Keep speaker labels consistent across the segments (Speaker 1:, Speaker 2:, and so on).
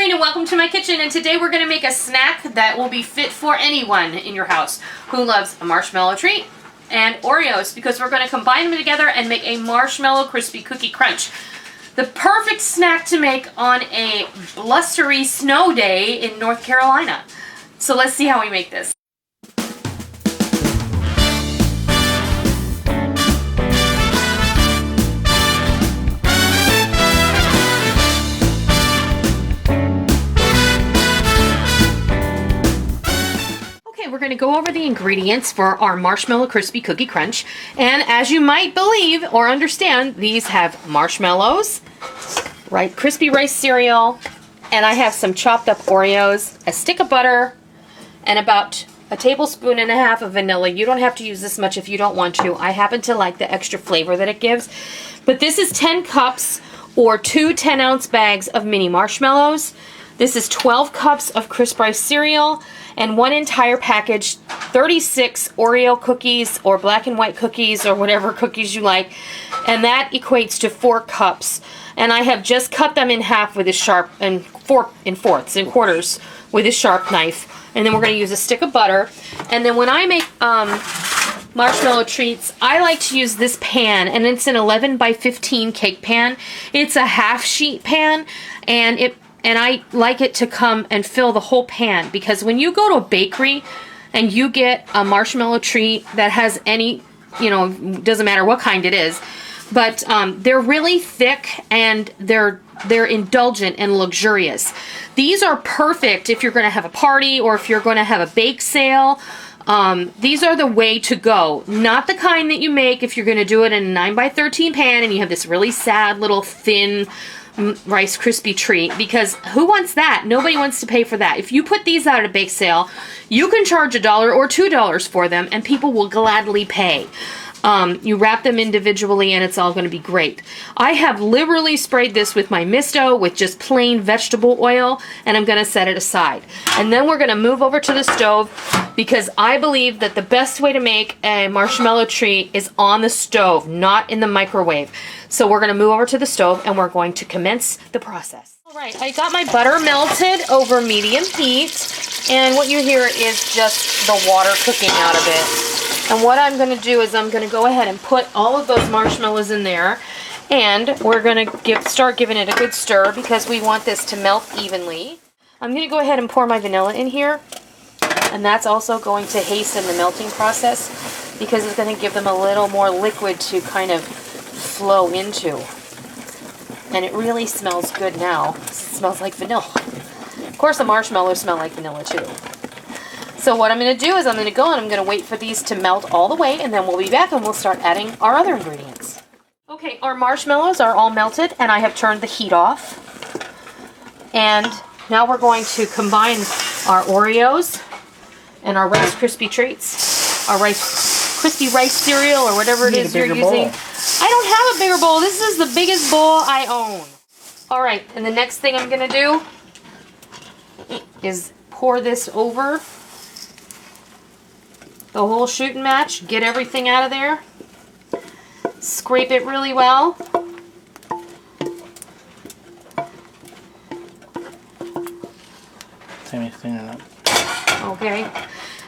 Speaker 1: Noreen and welcome to my kitchen, and today we're going to make a snack that will be fit for anyone in your house who loves a marshmallow treat and Oreos, because we're going to combine them together and make a marshmallow crispy cookie crunch. The perfect snack to make on a blustery snow day in North Carolina. So let's see how we make this. We're going to go over the ingredients for our marshmallow crispy cookie crunch, and as you might believe or understand, these have marshmallows, right, crispy rice cereal, and I have some chopped up Oreos, a stick of butter, and about a tablespoon and a half of vanilla. You don't have to use this much if you don't want to. I happen to like the extra flavor that it gives. But this is 10 cups or 2 10-ounce bags of mini marshmallows. This is 12 cups of crisp rice cereal and 1 entire package, 36 Oreo cookies or black and white cookies or whatever cookies you like, and that equates to 4 cups. And I have just cut them in half with a sharp, and fourths and quarters with a sharp knife. And then we're going to use a stick of butter. And then when I make marshmallow treats, I like to use this pan, and it's an 11 by 15 cake pan. It's a half sheet pan, and I like it to come and fill the whole pan, because when you go to a bakery and you get a marshmallow treat that has any, doesn't matter what kind it is, but they're really thick and they're indulgent and luxurious. These are perfect if you're going to have a party or if you're going to have a bake sale. These are the way to go. Not the kind that you make if you're going to do it in a 9 by 13 pan and you have this really sad little thin Rice Krispie treat, because who wants that? Nobody wants to pay for that. If you put these out at a bake sale, you can charge $1 or $2 for them and people will gladly pay. You wrap them individually and it's all going to be great. I have liberally sprayed this with my misto with just plain vegetable oil, and I'm going to set it aside. And then we're going to move over to the stove, because I believe that the best way to make a marshmallow treat is on the stove, not in the microwave. So we're going to move over to the stove and we're going to commence the process. All right, I got my butter melted over medium heat, and what you hear is just the water cooking out of it. And what I'm going to do is I'm going to go ahead and put all of those marshmallows in there, and we're going to start giving it a good stir because we want this to melt evenly. I'm going to go ahead and pour my vanilla in here, and that's also going to hasten the melting process because it's going to give them a little more liquid to kind of flow into. And it really smells good now. It smells like vanilla. Of course, the marshmallows smell like vanilla too. So what I'm going to do is I'm going to go and I'm going to wait for these to melt all the way, and then we'll be back and we'll start adding our other ingredients. Okay, our marshmallows are all melted and I have turned the heat off. And now we're going to combine our Oreos and our Rice Krispie treats, our crispy rice cereal or whatever it is you're using. I don't have a bigger bowl. This is the biggest bowl I own. All right, and the next thing I'm going to do is pour this over the whole shooting match, get everything out of there, scrape it really well.
Speaker 2: Timmy's cleaning up.
Speaker 1: Okay,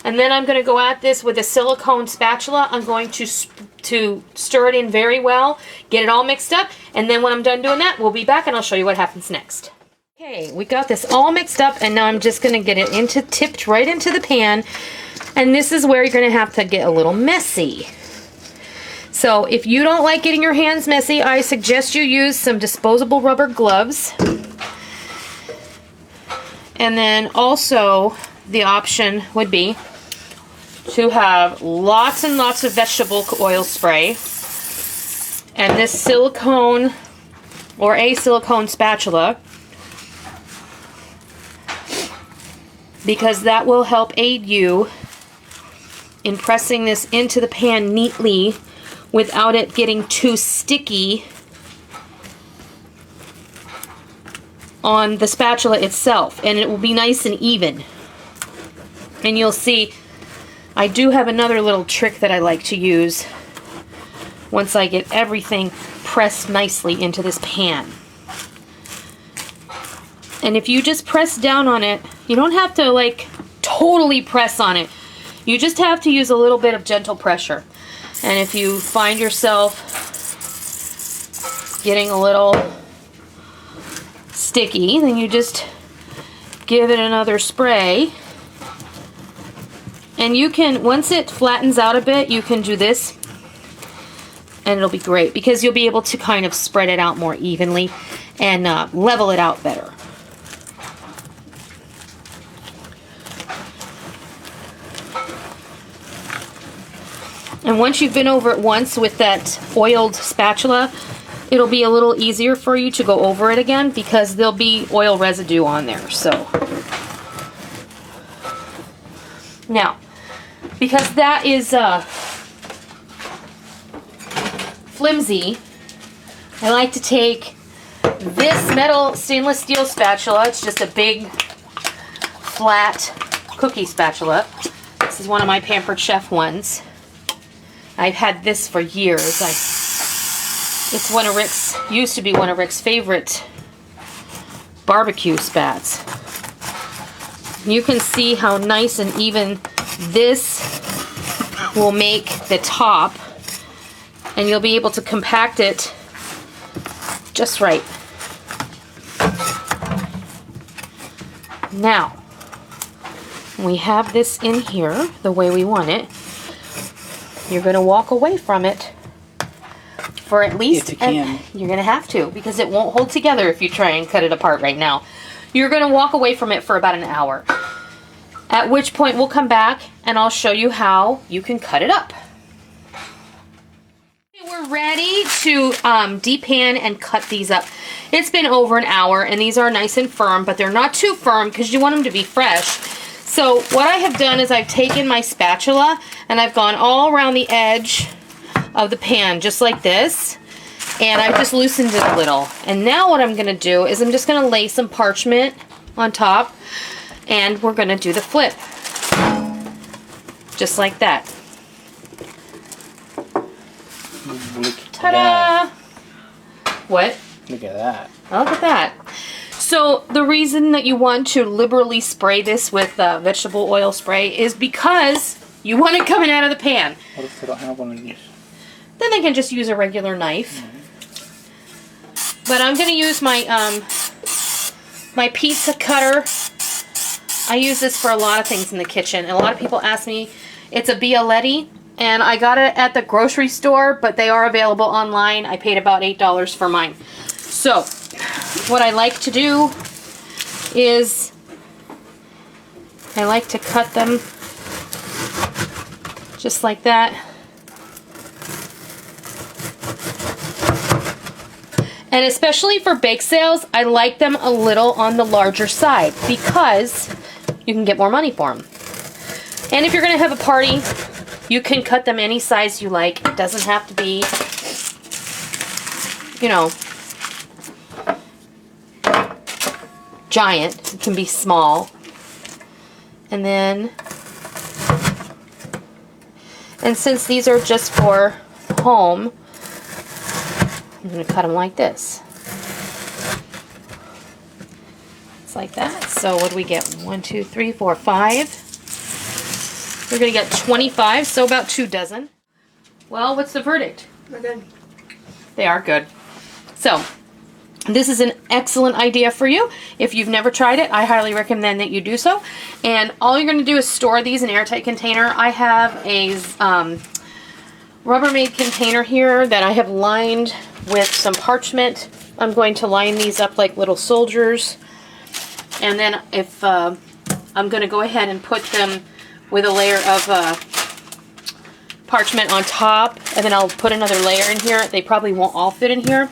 Speaker 1: and then I'm going to go at this with a silicone spatula. I'm going to stir it in very well, get it all mixed up, and then when I'm done doing that, we'll be back and I'll show you what happens next. Okay, we got this all mixed up, and now I'm just going to get it tipped right into the pan. And this is where you're going to have to get a little messy. So if you don't like getting your hands messy, I suggest you use some disposable rubber gloves. And then also the option would be to have lots and lots of vegetable oil spray. And this silicone or a silicone spatula, because that will help aid you in pressing this into the pan neatly without it getting too sticky on the spatula itself, and it will be nice and even. And you'll see I do have another little trick that I like to use once I get everything pressed nicely into this pan. And if you just press down on it, you don't have to like totally press on it. You just have to use a little bit of gentle pressure. And if you find yourself getting a little sticky, then you just give it another spray. And you can, once it flattens out a bit, you can do this and it'll be great because you'll be able to kind of spread it out more evenly and level it out better. And once you've been over it once with that oiled spatula, it'll be a little easier for you to go over it again because there'll be oil residue on there. So now, because that is flimsy, I like to take this metal stainless steel spatula. It's just a big flat cookie spatula. This is one of my Pampered Chef ones. I've had this for years. It's one of Rick's, used to be one of Rick's favorite barbecue spats. You can see how nice and even this will make the top, and you'll be able to compact it just right. Now, we have this in here the way we want it. You're going to walk away from it for at least,
Speaker 2: if you can.
Speaker 1: You're going to have to, because it won't hold together if you try and cut it apart right now. You're going to walk away from it for about an hour. At which point we'll come back and I'll show you how you can cut it up. Okay, we're ready to depan and cut these up. It's been over an hour and these are nice and firm, but they're not too firm because you want them to be fresh. So what I have done is I've taken my spatula and I've gone all around the edge of the pan just like this, and I've just loosened it a little. And now what I'm going to do is I'm just going to lay some parchment on top and we're going to do the flip. Just like that. Ta-da! What?
Speaker 2: Look at that.
Speaker 1: Look at that. So the reason that you want to liberally spray this with vegetable oil spray is because you want it coming out of the pan.
Speaker 2: What if they don't have one of these?
Speaker 1: Then they can just use a regular knife. But I'm going to use my my pizza cutter. I use this for a lot of things in the kitchen. And a lot of people ask me, it's a Bialetti. And I got it at the grocery store, but they are available online. I paid about $8 for mine. So what I like to do is I like to cut them just like that. And especially for bake sales, I like them a little on the larger side because you can get more money for them. And if you're going to have a party, you can cut them any size you like. It doesn't have to be, you know, giant. It can be small. And then, and since these are just for home, I'm going to cut them like this. It's like that. So what do we get? 1, 2, 3, 4, 5. We're going to get 25, so about 2 dozen. Well, what's the verdict?
Speaker 3: They're good.
Speaker 1: They are good. So, this is an excellent idea for you. If you've never tried it, I highly recommend that you do so. And all you're going to do is store these in an airtight container. I have a Rubbermaid container here that I have lined with some parchment. I'm going to line these up like little soldiers. And then if I'm going to go ahead and put them with a layer of parchment on top, and then I'll put another layer in here. They probably won't all fit in here,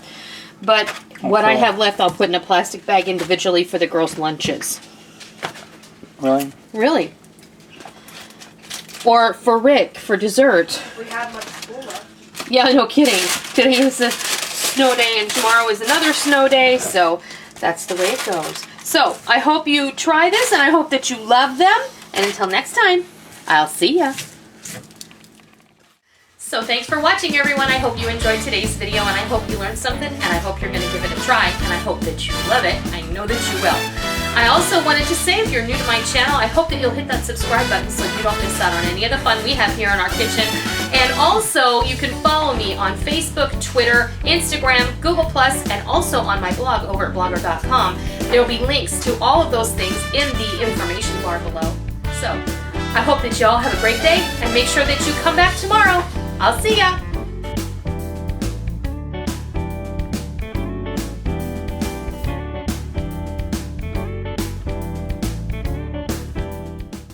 Speaker 1: but what I have left I'll put in a plastic bag individually for the girls' lunches.
Speaker 2: Really?
Speaker 1: Really? Or for Rick, for dessert.
Speaker 3: We have much school left.
Speaker 1: Yeah, no kidding. Today is a snow day and tomorrow is another snow day, so that's the way it goes. So, I hope you try this and I hope that you love them. And until next time, I'll see ya. So thanks for watching, everyone. I hope you enjoyed today's video and I hope you learned something and I hope you're going to give it a try and I hope that you love it. I know that you will. I also wanted to say, if you're new to my channel, I hope that you'll hit that subscribe button so you don't miss out on any of the fun we have here in our kitchen. And also, you can follow me on Facebook, Twitter, Instagram, Google+, and also on my blog over at blogger.com. There will be links to all of those things in the information bar below. So, I hope that you all have a great day, and make sure that you come back tomorrow. I'll see ya!